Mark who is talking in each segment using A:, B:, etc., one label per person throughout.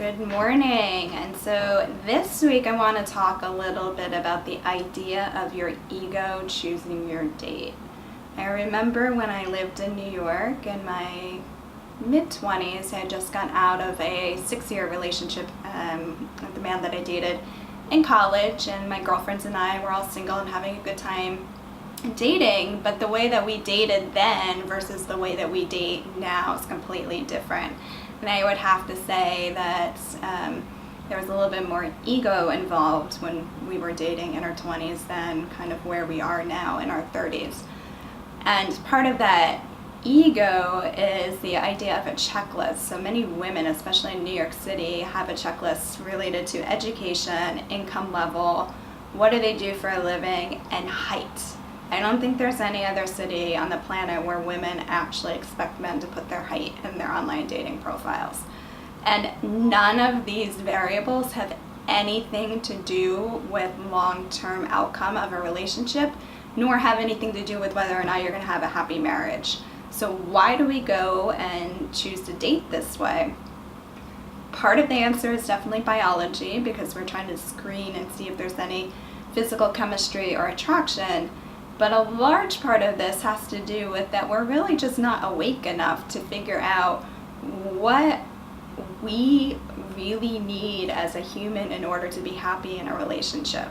A: Good morning. And so this week I want to talk a little bit about the idea of your ego choosing your date. I remember when I lived in New York in my mid-20s, I had just gotten out of a 6-year relationship with the man that I dated in college, and my girlfriends and I were all single and having a good time dating, but the way that we dated then versus the way that we date now is completely different. And I would have to say that there was a little bit more ego involved when we were dating in our 20s than kind of where we are now in our 30s. And part of that ego is the idea of a checklist. So many women, especially in New York City, have a checklist related to education, income level, what do they do for a living, and height. I don't think there's any other city on the planet where women actually expect men to put their height in their online dating profiles. And none of these variables have anything to do with long-term outcome of a relationship, nor have anything to do with whether or not you're going to have a happy marriage. So why do we go and choose to date this way? Part of the answer is definitely biology, because we're trying to screen and see if there's any physical chemistry or attraction. But a large part of this has to do with that we're really just not awake enough to figure out what we really need as a human in order to be happy in a relationship.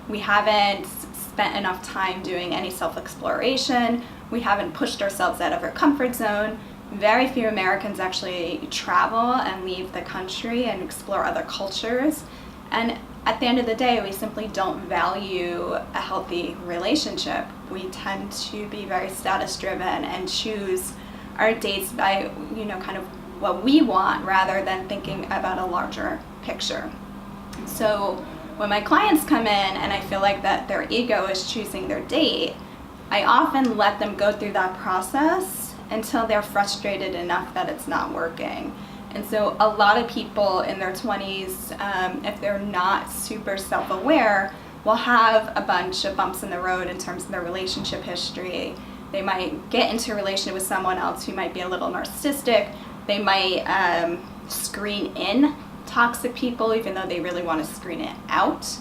A: We haven't spent enough time doing any self-exploration. We haven't pushed ourselves out of our comfort zone. Very few Americans actually travel and leave the country and explore other cultures. And at the end of the day, we simply don't value a healthy relationship. We tend to be very status driven and choose our dates by, kind of what we want rather than thinking about a larger picture. So when my clients come in and I feel like that their ego is choosing their date, I often let them go through that process until they're frustrated enough that it's not working. And so a lot of people in their 20s, if they're not super self-aware, will have a bunch of bumps in the road in terms of their relationship history. They might get into a relationship with someone else who might be a little narcissistic. They might screen in toxic people even though they really want to screen it out.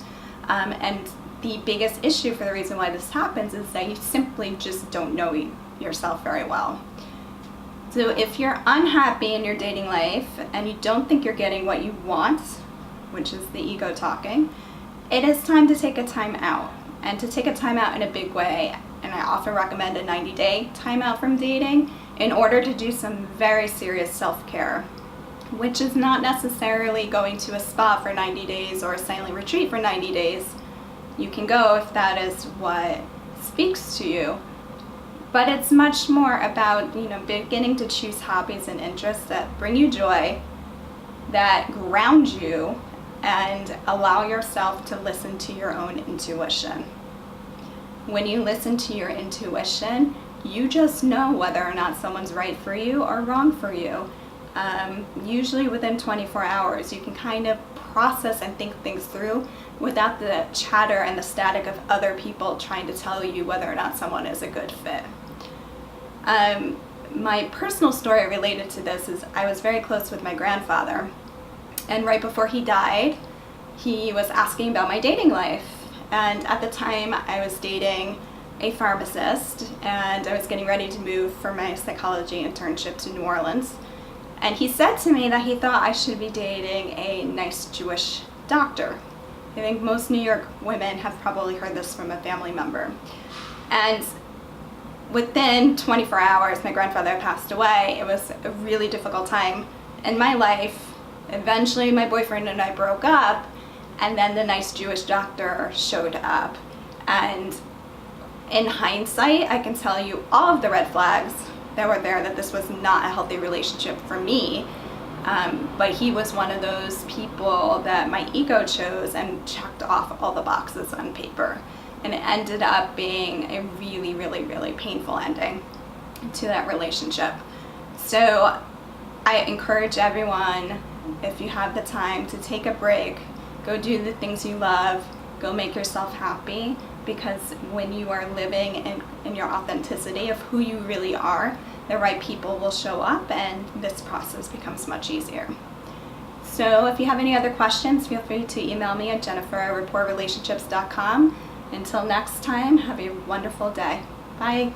A: And the biggest issue for the reason why this happens is that you simply just don't know yourself very well. So if you're unhappy in your dating life and you don't think you're getting what you want, which is the ego talking, it is time to take a time out, and to take a time out in a big way. And I often recommend a 90-day time out from dating in order to do some very serious self-care, which is not necessarily going to a spa for 90 days or a silent retreat for 90 days. You can go if that is what speaks to you. But it's much more about, beginning to choose hobbies and interests that bring you joy, that ground you, and allow yourself to listen to your own intuition. When you listen to your intuition, you just know whether or not someone's right for you or wrong for you. Usually within 24 hours, you can kind of process and think things through without the chatter and the static of other people trying to tell you whether or not someone is a good fit. My personal story related to this is I was very close with my grandfather, and right before he died, he was asking about my dating life. And at the time, I was dating a pharmacist, and I was getting ready to move for my psychology internship to New Orleans. And he said to me that he thought I should be dating a nice Jewish doctor. I think most New York women have probably heard this from a family member. And within 24 hours, my grandfather passed away. It was a really difficult time in my life. Eventually, my boyfriend and I broke up, and then the nice Jewish doctor showed up. And in hindsight, I can tell you all of the red flags that were there, that this was not a healthy relationship for me. But he was one of those people that my ego chose and checked off all the boxes on paper. And it ended up being a really, really, really painful ending to that relationship. So I encourage everyone, if you have the time, to take a break, go do the things you love, go make yourself happy, because when you are living in your authenticity of who you really are, the right people will show up and this process becomes much easier. So if you have any other questions, feel free to email me at jennifer@rapportrelationships.com. Until next time, have a wonderful day. Bye.